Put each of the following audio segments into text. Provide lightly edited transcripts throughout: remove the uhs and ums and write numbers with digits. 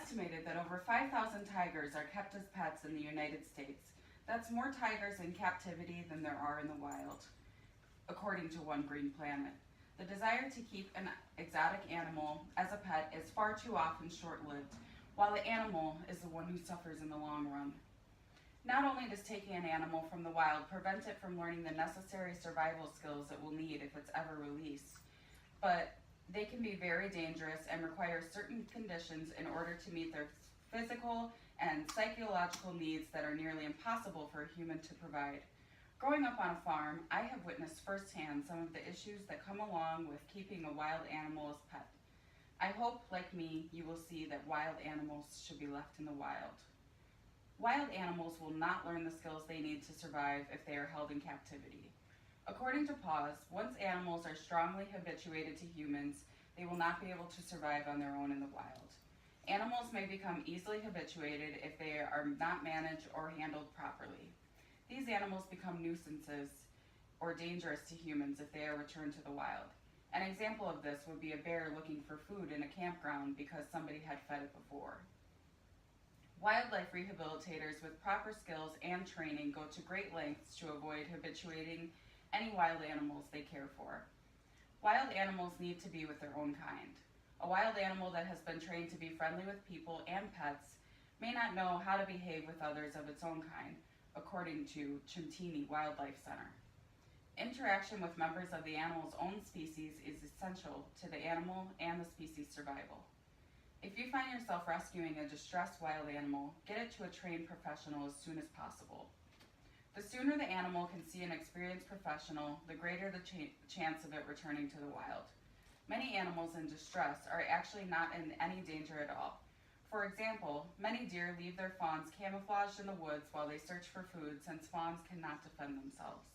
estimated that over 5,000 tigers are kept as pets in the United States. That's more tigers in captivity than there are in the wild, according to One Green Planet. The desire to keep an exotic animal as a pet is far too often short-lived, while the animal is the one who suffers in the long run. Not only does taking an animal from the wild prevent it from learning the necessary survival skills it will need if it's ever released, but they can be very dangerous and require certain conditions in order to meet their physical and psychological needs that are nearly impossible for a human to provide. Growing up on a farm, I have witnessed firsthand some of the issues that come along with keeping a wild animal as pet. I hope, like me, you will see that wild animals should be left in the wild. Wild animals will not learn the skills they need to survive if they are held in captivity. According to PAWS, once animals are strongly habituated to humans, they will not be able to survive on their own in the wild. Animals may become easily habituated if they are not managed or handled properly. These animals become nuisances or dangerous to humans if they are returned to the wild. An example of this would be a bear looking for food in a campground because somebody had fed it before. Wildlife rehabilitators with proper skills and training go to great lengths to avoid habituating any wild animals they care for. Wild animals need to be with their own kind. A wild animal that has been trained to be friendly with people and pets may not know how to behave with others of its own kind, according to Chintini Wildlife Center. Interaction with members of the animal's own species is essential to the animal and the species' survival. If you find yourself rescuing a distressed wild animal, get it to a trained professional as soon as possible. The sooner the animal can see an experienced professional, the greater the chance of it returning to the wild. Many animals in distress are actually not in any danger at all. For example, many deer leave their fawns camouflaged in the woods while they search for food since fawns cannot defend themselves.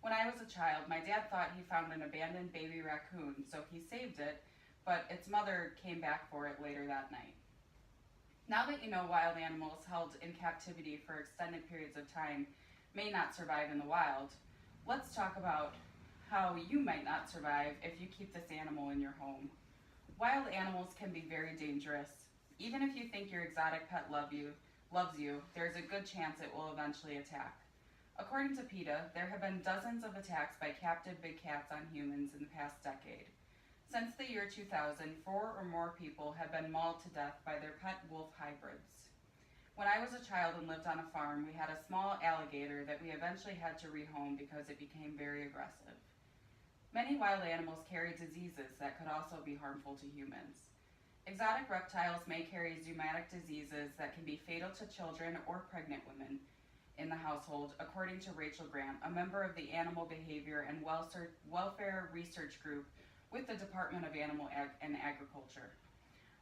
When I was a child, my dad thought he found an abandoned baby raccoon, so he saved it, but its mother came back for it later that night. Now that you know wild animals held in captivity for extended periods of time may not survive in the wild, let's talk about how you might not survive if you keep this animal in your home. Wild animals can be very dangerous. Even if you think your exotic pet loves you, there's a good chance it will eventually attack. According to PETA, there have been dozens of attacks by captive big cats on humans in the past decade. Since the year 2000, 4 or more people have been mauled to death by their pet wolf hybrids. When I was a child and lived on a farm, we had a small alligator that we eventually had to rehome because it became very aggressive. Many wild animals carry diseases that could also be harmful to humans. Exotic reptiles may carry zoonotic diseases that can be fatal to children or pregnant women in the household, according to Rachel Grant, a member of the Animal Behavior and Welfare Research Group with the Department of Animal and Agriculture.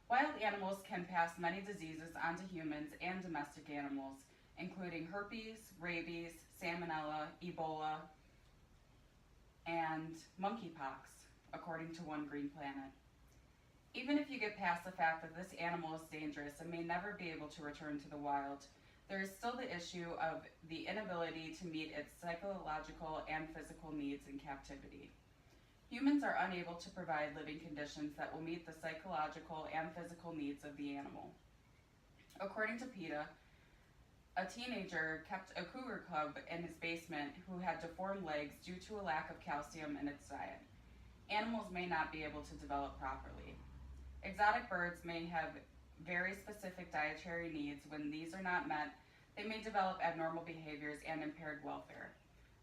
Wild animals can pass many diseases onto humans and domestic animals, including herpes, rabies, salmonella, Ebola, and monkeypox, according to One Green Planet. Even if you get past the fact that this animal is dangerous and may never be able to return to the wild, there is still the issue of the inability to meet its psychological and physical needs in captivity. Humans are unable to provide living conditions that will meet the psychological and physical needs of the animal. According to PETA, a teenager kept a cougar cub in his basement who had deformed legs due to a lack of calcium in its diet. Animals may not be able to develop properly. Exotic birds may have very specific dietary needs. When these are not met, they may develop abnormal behaviors and impaired welfare.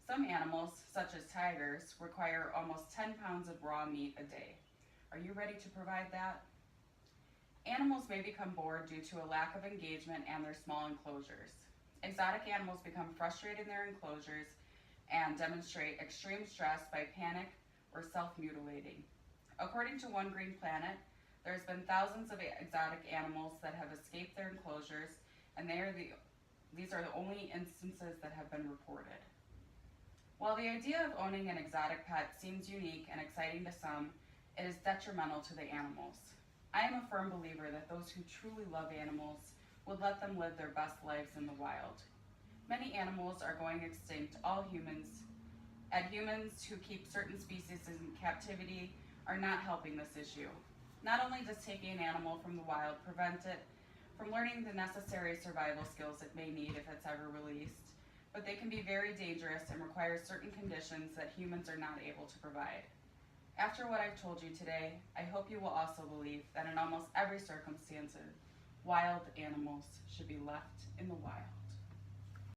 Some animals, such as tigers, require almost 10 pounds of raw meat a day. Are you ready to provide that? Animals may become bored due to a lack of engagement and their small enclosures. Exotic animals become frustrated in their enclosures and demonstrate extreme stress by panic or self-mutilating. According to One Green Planet, there's been thousands of exotic animals that have escaped their enclosures, and these are the only instances that have been reported. While the idea of owning an exotic pet seems unique and exciting to some, it is detrimental to the animals. I am a firm believer that those who truly love animals would let them live their best lives in the wild. Many animals are going extinct. Humans who keep certain species in captivity are not helping this issue. Not only does taking an animal from the wild prevent it from learning the necessary survival skills it may need if it's ever released, but they can be very dangerous and require certain conditions that humans are not able to provide. After what I've told you today, I hope you will also believe that in almost every circumstance, wild animals should be left in the wild.